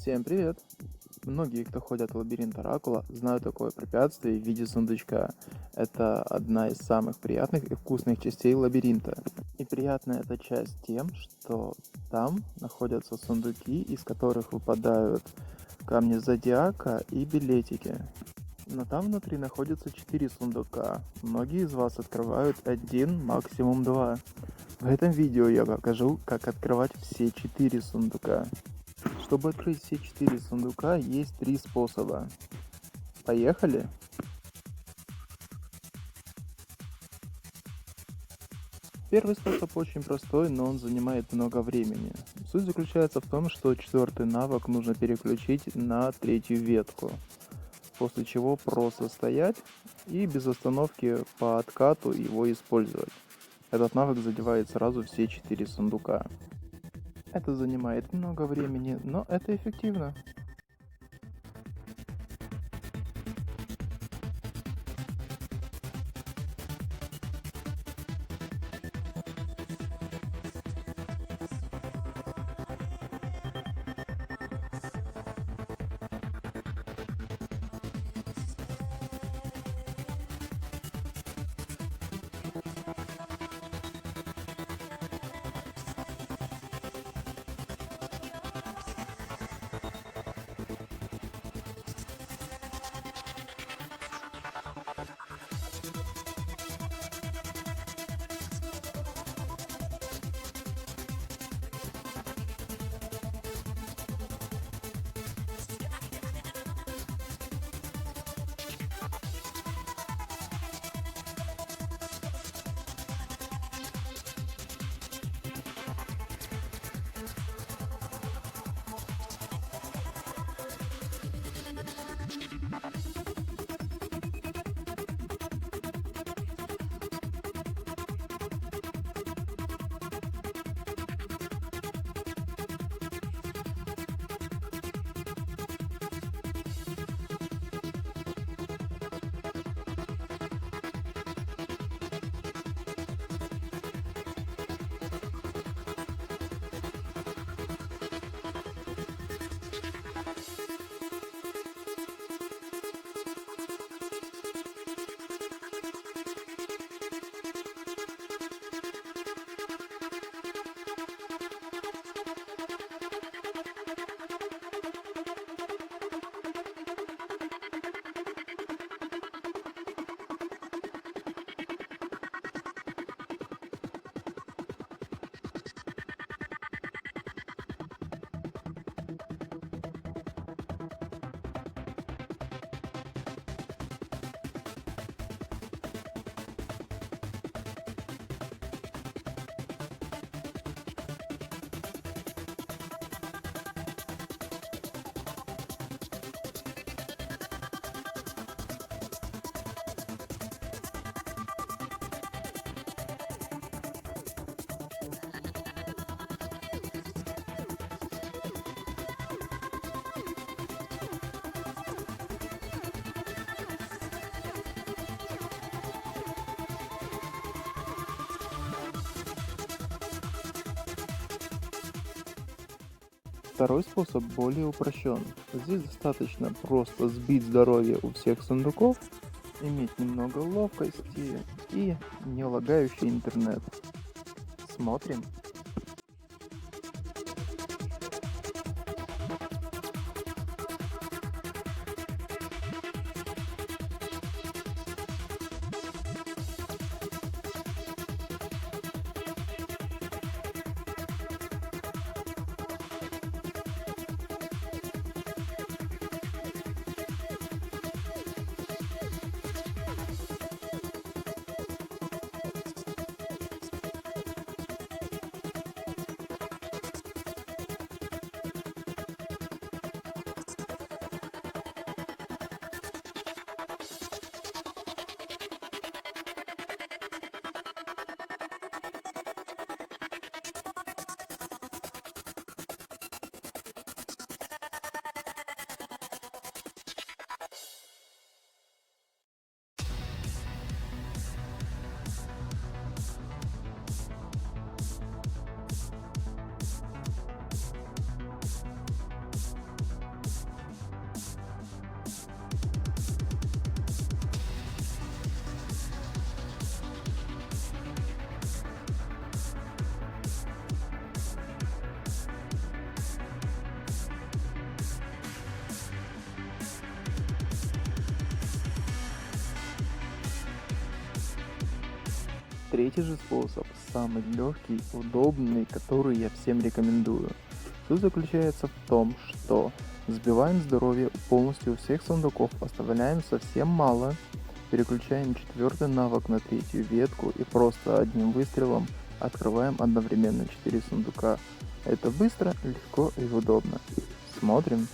Всем привет! Многие, кто ходят в лабиринт Оракула, знают такое препятствие в виде сундучка. Это одна из самых приятных и вкусных частей лабиринта. И приятная эта часть тем, что там находятся сундуки, из которых выпадают камни зодиака и билетики. Но там внутри находятся 4 сундука. Многие из вас открывают один, максимум 2. В этом видео я покажу, как открывать все 4 сундука. Чтобы открыть все 4 сундука, есть 3 способа. Поехали! Первый способ очень простой, но он занимает много времени. Суть заключается в том, что четвертый навык нужно переключить на третью ветку. После чего просто стоять и без остановки по откату его использовать. Этот навык задевает сразу все 4 сундука. Это занимает много времени, но это эффективно. Второй способ более упрощен. Здесь достаточно просто сбить здоровье у всех сундуков, иметь немного ловкости и не лагающий интернет. Смотрим. Третий же способ, самый легкий, удобный, который я всем рекомендую. Суть заключается в том, что сбиваем здоровье полностью у всех сундуков, оставляем совсем мало, переключаем четвертый навык на третью ветку и просто одним выстрелом открываем одновременно 4 сундука. Это быстро, легко и удобно. Смотрим.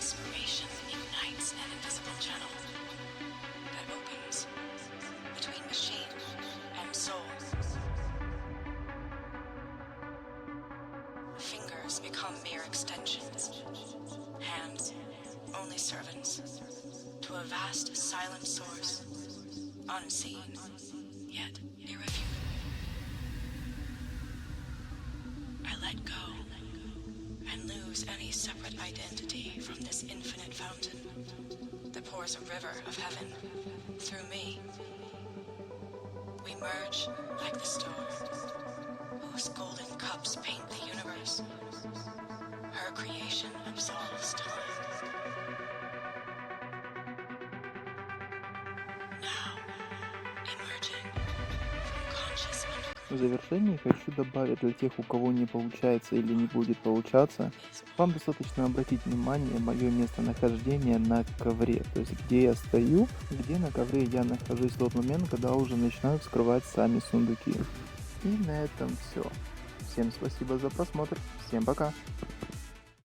Inspiration ignites an invisible channel that opens between machine and soul. Fingers become mere extensions, hands only servants to a vast silent source, unseen yet irrefutable. I let go and lose any separate identity from this infinite fountain that pours a river of heaven through me. We merge like the storm, whose golden cups paint the universe. Her creation absolves time. Now, emerging from conscious В завершении хочу добавить для тех, у кого не получается или не будет получаться, вам достаточно обратить внимание мое местонахождение на ковре, то есть где я стою, где на ковре я нахожусь в тот момент, когда уже начинают вскрывать сами сундуки. И на этом все. Всем спасибо за просмотр, всем пока!